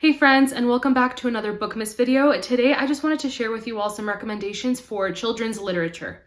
Hey friends, and welcome back to another Bookmas video. Today I just wanted to share with you all some recommendations for children's literature.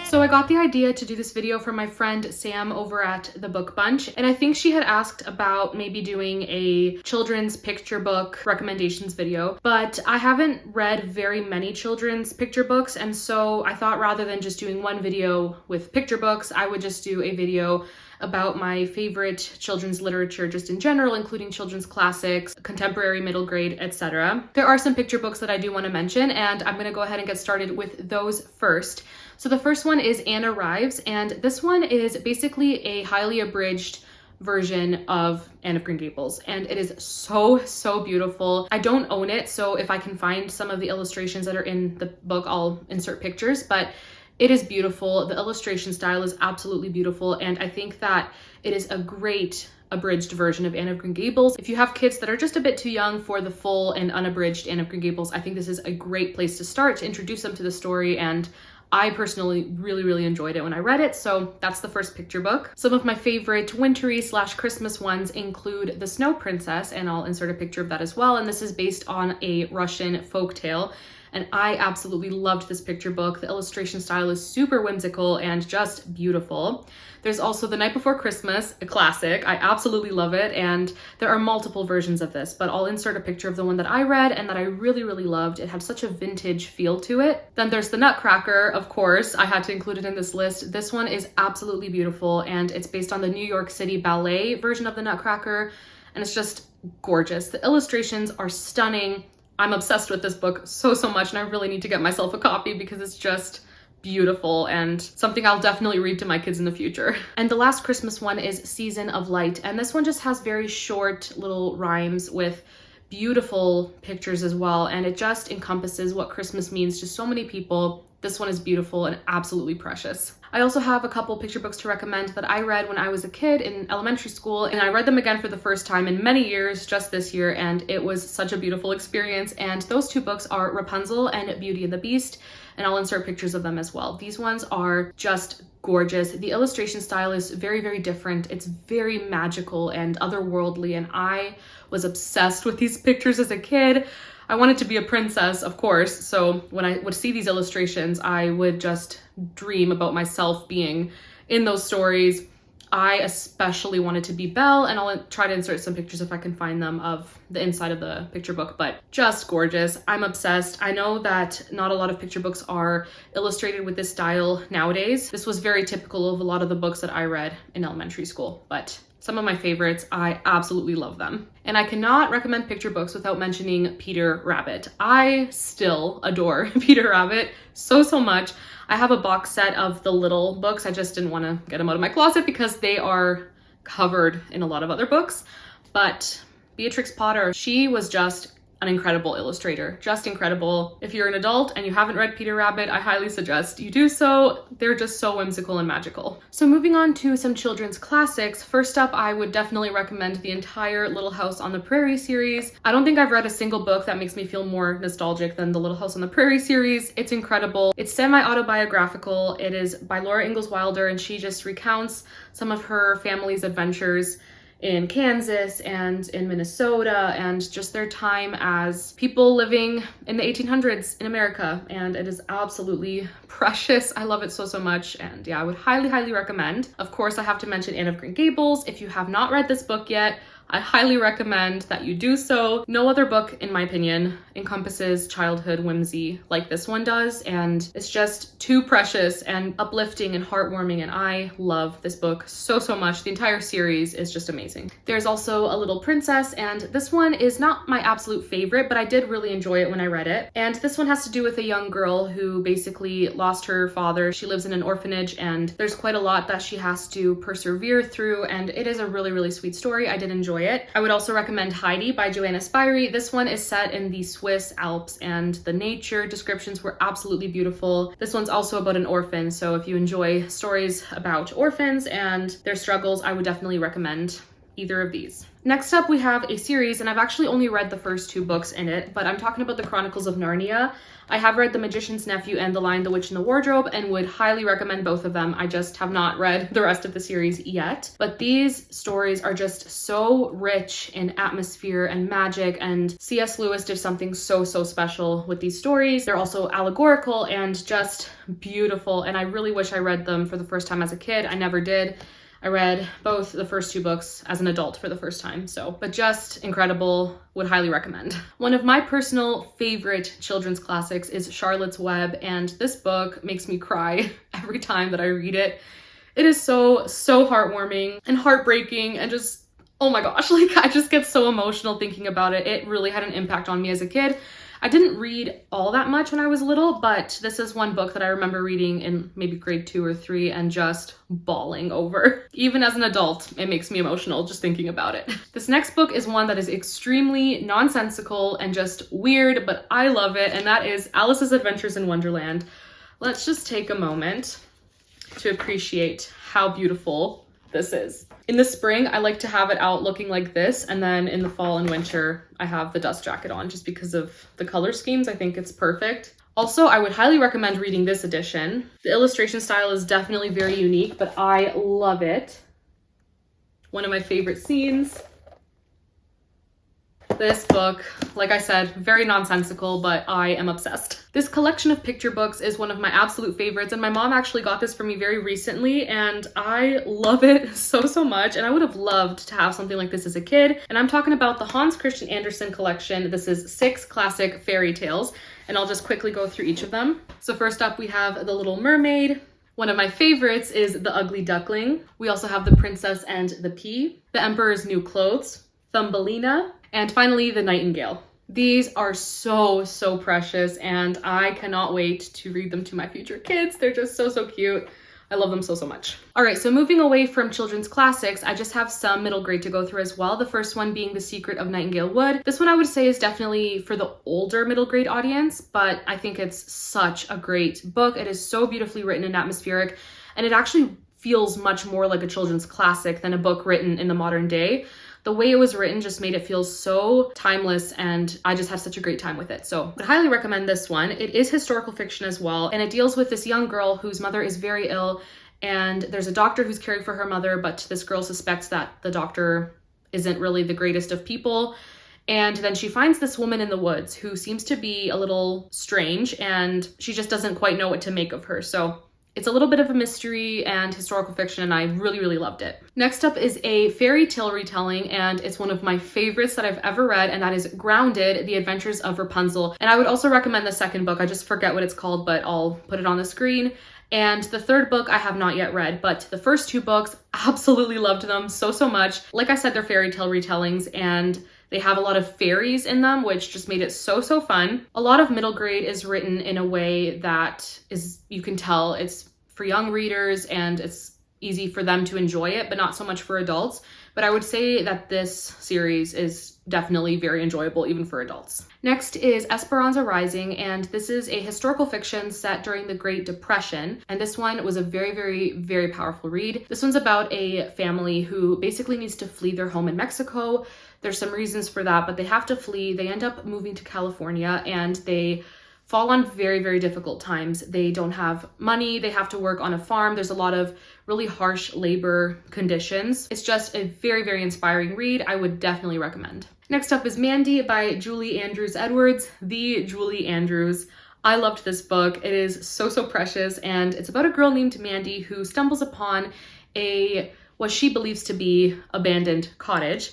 So I got the idea to do this video from my friend Sam over at the Book Bunch, and I think she had asked about maybe doing a children's picture book recommendations video, but I haven't read very many children's picture books, and so I thought rather than just doing one video with picture books, I would just do a video about my favorite children's literature just in general, including children's classics, contemporary, middle grade, etc. There are some picture books that I do want to mention, and I'm going to go ahead and get started with those first. So the first one is Anne Arrives, and this one is basically a highly abridged version of Anne of Green Gables, and it is so beautiful. I don't own it, so if I can find some of the illustrations that are in the book, I'll insert pictures, but it is beautiful. The illustration style is absolutely beautiful, and I think that it is a great abridged version of Anne of Green Gables. If you have kids that are just a bit too young for the full and unabridged Anne of Green Gables, I think this is a great place to start to introduce them to the story, and I personally really enjoyed it when I read it, so that's the first picture book. Some of my favorite wintry / Christmas ones include The Snow Princess, and I'll insert a picture of that as well, and this is based on a Russian folktale. And I absolutely loved this picture book. The illustration style is super whimsical and just beautiful. There's also The Night Before Christmas, a classic. I absolutely love it, and there are multiple versions of this, but I'll insert a picture of the one that I read and that I really loved. It had such a vintage feel to it. Then there's The Nutcracker, of course. I had to include it in this list. This one is absolutely beautiful, and it's based on the New York City Ballet version of The Nutcracker, and it's just gorgeous. The illustrations are stunning. I'm obsessed with this book so much, and I really need to get myself a copy because it's just beautiful and something I'll definitely read to my kids in the future. And the last Christmas one is Season of Light, and this one just has very short little rhymes with beautiful pictures as well, and it just encompasses what Christmas means to so many people. This one is beautiful and absolutely precious. I also have a couple picture books to recommend that I read when I was a kid in elementary school, and I read them again for the first time in many years just this year, and it was such a beautiful experience. And those two books are Rapunzel and Beauty and the Beast, and I'll insert pictures of them as well. These ones are just gorgeous. The illustration style is very different. It's very magical and otherworldly, and I was obsessed with these pictures as a kid. I wanted to be a princess, of course, so when I would see these illustrations, I would just dream about myself being in those stories. I especially wanted to be Belle, and I'll try to insert some pictures if I can find them of the inside of the picture book, but just gorgeous. I'm obsessed. I know that not a lot of picture books are illustrated with this style nowadays. This was very typical of a lot of the books that I read in elementary school, but some of my favorites, I absolutely love them. And I cannot recommend picture books without mentioning Peter Rabbit. I still adore Peter Rabbit so much. I have a box set of the little books. I just didn't want to get them out of my closet because they are covered in a lot of other books. But Beatrix Potter, she was just an incredible illustrator, just incredible. If you're an adult and you haven't read Peter Rabbit, I highly suggest you do so. They're just so whimsical and magical. So moving on to some children's classics, first up, I would definitely recommend the entire Little House on the Prairie series. I don't think I've read a single book that makes me feel more nostalgic than the Little House on the Prairie series. It's incredible. It's semi-autobiographical. It is by Laura Ingalls Wilder, and she just recounts some of her family's adventures in Kansas and in Minnesota, and just their time as people living in the 1800s in America, and it is absolutely precious. I love it so much, and yeah, I would highly recommend. Of course, I have to mention Anne of Green Gables. If you have not read this book yet, I highly recommend that you do so. No other book, in my opinion, encompasses childhood whimsy like this one does, and it's just too precious and uplifting and heartwarming, and I love this book so much. The entire series is just amazing. There's also A Little Princess, and this one is not my absolute favorite, but I did really enjoy it when I read it. And this one has to do with a young girl who basically lost her father. She lives in an orphanage, and there's quite a lot that she has to persevere through, and it is a really sweet story. I did enjoy it. I would also recommend Heidi by Joanna Spyri. This one is set in the Swiss Alps, and the nature descriptions were absolutely beautiful. This one's also about an orphan, so if you enjoy stories about orphans and their struggles, I would definitely recommend either of these. Next up, we have a series, and I've actually only read the first 2 books in it, but I'm talking about the Chronicles of Narnia. I have read The Magician's Nephew and The Lion, the Witch, and the Wardrobe, and would highly recommend both of them. I just have not read the rest of the series yet. But these stories are just so rich in atmosphere and magic, and C.S. Lewis did something so special with these stories. They're also allegorical and just beautiful, and I really wish I read them for the first time as a kid. I never did. I read both the first 2 books as an adult for the first time, but just incredible, would highly recommend. One of my personal favorite children's classics is Charlotte's Web, and this book makes me cry every time that I read it. It is so heartwarming and heartbreaking and just, oh my gosh, like I just get so emotional thinking about it. It really had an impact on me as a kid. I didn't read all that much when I was little, but this is one book that I remember reading in maybe grade 2 or 3 and just bawling over. Even as an adult, it makes me emotional just thinking about it. This next book is one that is extremely nonsensical and just weird, but I love it, and that is Alice's Adventures in Wonderland. Let's just take a moment to appreciate how beautiful this is. In the spring, I like to have it out looking like this, and then in the fall and winter, I have the dust jacket on just because of the color schemes. I think it's perfect. Also, I would highly recommend reading this edition. The illustration style is definitely very unique, but I love it. One of my favorite scenes. This book, like I said, very nonsensical, but I am obsessed. This collection of picture books is one of my absolute favorites, and my mom actually got this for me very recently, and I love it so much, and I would have loved to have something like this as a kid. And I'm talking about the Hans Christian Andersen collection. This is 6 classic fairy tales, and I'll just quickly go through each of them. So first up, we have The Little Mermaid. One of my favorites is The Ugly Duckling. We also have The Princess and the Pea, The Emperor's New Clothes, Thumbelina, and finally, The Nightingale. These are so precious, and I cannot wait to read them to my future kids. They're just so cute. I love them so much. All right, so moving away from children's classics, I just have some middle grade to go through as well. The first one being The Secret of Nightingale Wood. This one I would say is definitely for the older middle grade audience, but I think it's such a great book. It is so beautifully written and atmospheric, and it actually feels much more like a children's classic than a book written in the modern day. The way it was written just made it feel so timeless, and I just had such a great time with it. So I would highly recommend this one. It is historical fiction as well, and it deals with this young girl whose mother is very ill, and there's a doctor who's caring for her mother, but this girl suspects that the doctor isn't really the greatest of people. And then she finds this woman in the woods who seems to be a little strange, and she just doesn't quite know what to make of her. So it's a little bit of a mystery and historical fiction, and I really loved it. Next up is a fairy tale retelling, and it's one of my favorites that I've ever read, and that is Grounded, The Adventures of Rapunzel. And I would also recommend the second book. I just forget what it's called, but I'll put it on the screen. And the third book I have not yet read, but the first 2 books, absolutely loved them so much. Like I said, they're fairy tale retellings, and they have a lot of fairies in them, which just made it so fun. A lot of middle grade is written in a way that is, you can tell it's for young readers and it's easy for them to enjoy it, but not so much for adults. But I would say that this series is definitely very enjoyable even for adults. Next is Esperanza Rising, and this is a historical fiction set during the Great Depression. And this one was a very powerful read. This one's about a family who basically needs to flee their home in Mexico. There's some reasons for that, but they have to flee. They end up moving to California, and they fall on very difficult times. They don't have money. They have to work on a farm. There's a lot of really harsh labor conditions. It's just a very inspiring read. I would definitely recommend. Next up is Mandy by Julie Andrews Edwards. The Julie Andrews. I loved this book. It is so precious, and it's about a girl named Mandy who stumbles upon what she believes to be abandoned cottage.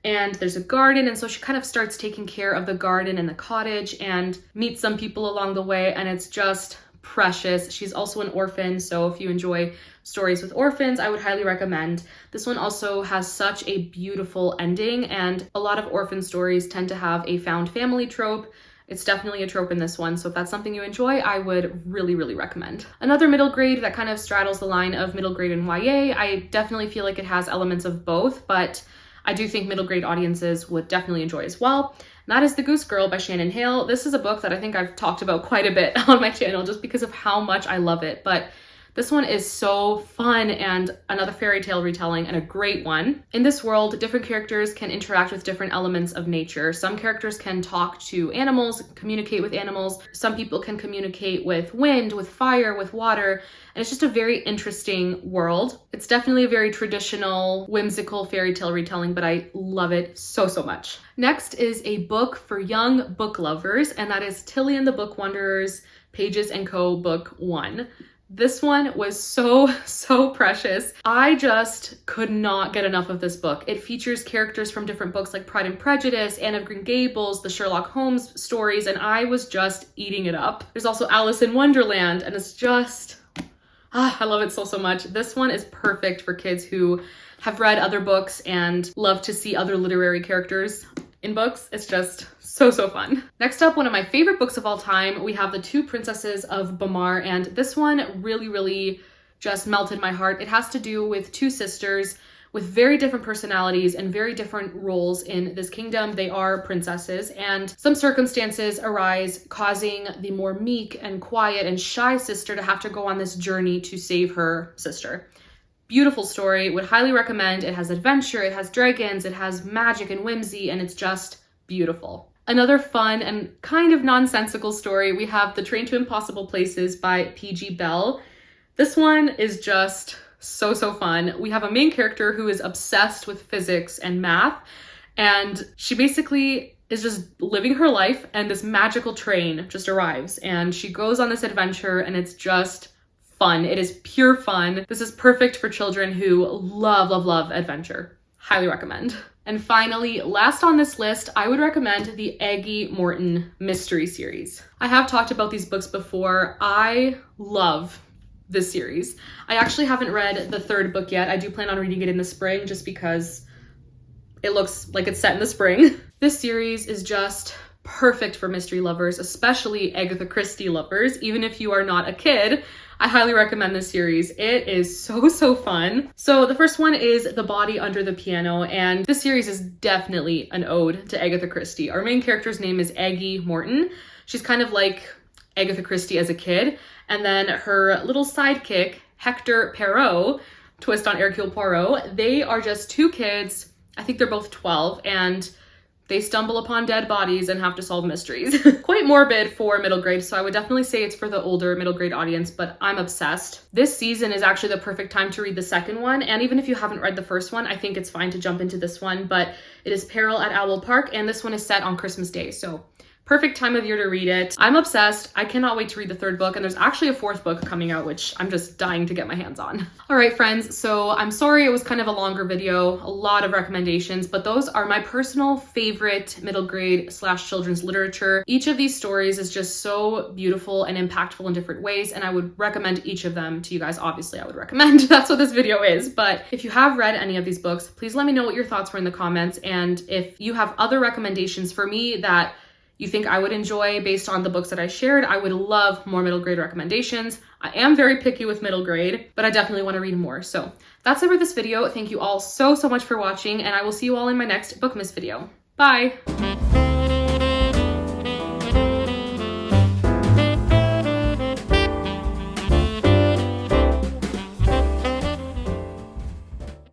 And there's a garden, and so she kind of starts taking care of the garden and the cottage and meets some people along the way, and it's just precious. She's also an orphan, so if you enjoy stories with orphans, I would highly recommend. This one also has such a beautiful ending, and a lot of orphan stories tend to have a found family trope. It's definitely a trope in this one, so if that's something you enjoy, I would really recommend. Another middle grade that kind of straddles the line of middle grade and YA. I definitely feel like it has elements of both, but I do think middle grade audiences would definitely enjoy as well. And that is The Goose Girl by Shannon Hale. This is a book that I think I've talked about quite a bit on my channel just because of how much I love it. But This one is so fun and another fairy tale retelling and a great one. In this world, different characters can interact with different elements of nature. Some characters can talk to animals, communicate with animals. Some people can communicate with wind, with fire, with water. And it's just a very interesting world. It's definitely a very traditional, whimsical fairy tale retelling, but I love it so, so much. Next is a book for young book lovers, and that is Tilly and the Book Wanderers, Pages & Co. Book 1. This one was so, so precious. I just could not get enough of this book. It features characters from different books like Pride and Prejudice, Anne of Green Gables, the Sherlock Holmes stories, and I was just eating it up. There's also Alice in Wonderland, and it's just, I love it so, so much. This one is perfect for kids who have read other books and love to see other literary characters in books. It's just so, so fun. Next up, one of my favorite books of all time, we have The Two Princesses of Bamar, and this one really, really just melted my heart. It has to do with two sisters with very different personalities and very different roles in this kingdom. They are princesses, and some circumstances arise causing the more meek and quiet and shy sister to have to go on this journey to save her sister. Beautiful story, would highly recommend. It has adventure, it has dragons, it has magic and whimsy, and it's just beautiful. Another fun and kind of nonsensical story, we have The Train to Impossible Places by P.G. Bell. This one is just so, so fun. We have a main character who is obsessed with physics and math, and she basically is just living her life, and this magical train just arrives, and she goes on this adventure, and it's just fun. It is pure fun. This is perfect for children who love, love, love adventure. Highly recommend. And finally, last on this list, I would recommend the Aggie Morton mystery series. I have talked about these books before. I love this series. I actually haven't read the third book yet. I do plan on reading it in the spring just because it looks like it's set in the spring. This series is just perfect for mystery lovers, especially Agatha Christie lovers. Even if you are not a kid, I highly recommend this series. It is so, so fun. So the first one is The Body Under the Piano, and this series is definitely an ode to Agatha Christie. Our main character's name is Aggie Morton. She's kind of like Agatha Christie as a kid, and then her little sidekick, Hector Poirot, twist on Hercule Poirot, they are just two kids. I think they're both 12, and they stumble upon dead bodies and have to solve mysteries. Quite morbid for middle grade, so I would definitely say it's for the older middle grade audience, but I'm obsessed. This season is actually the perfect time to read the second one, and even if you haven't read the first one, I think it's fine to jump into this one, but it is Peril at Owl Park, and this one is set on Christmas Day, so perfect time of year to read it. I'm obsessed. I cannot wait to read the third book, and there's actually a fourth book coming out, which I'm just dying to get my hands on. All right, friends, so I'm sorry it was kind of a longer video, a lot of recommendations, but those are my personal favorite middle grade / children's literature. Each of these stories is just so beautiful and impactful in different ways, and I would recommend each of them to you guys. Obviously, I would recommend. That's what this video is, but if you have read any of these books, please let me know what your thoughts were in the comments, and if you have other recommendations for me that you think I would enjoy based on the books that I shared, I would love more middle grade recommendations. I am very picky with middle grade, but I definitely want to read more. So that's it for this video. Thank you all so, so much for watching, and I will see you all in my next Bookmas video. Bye!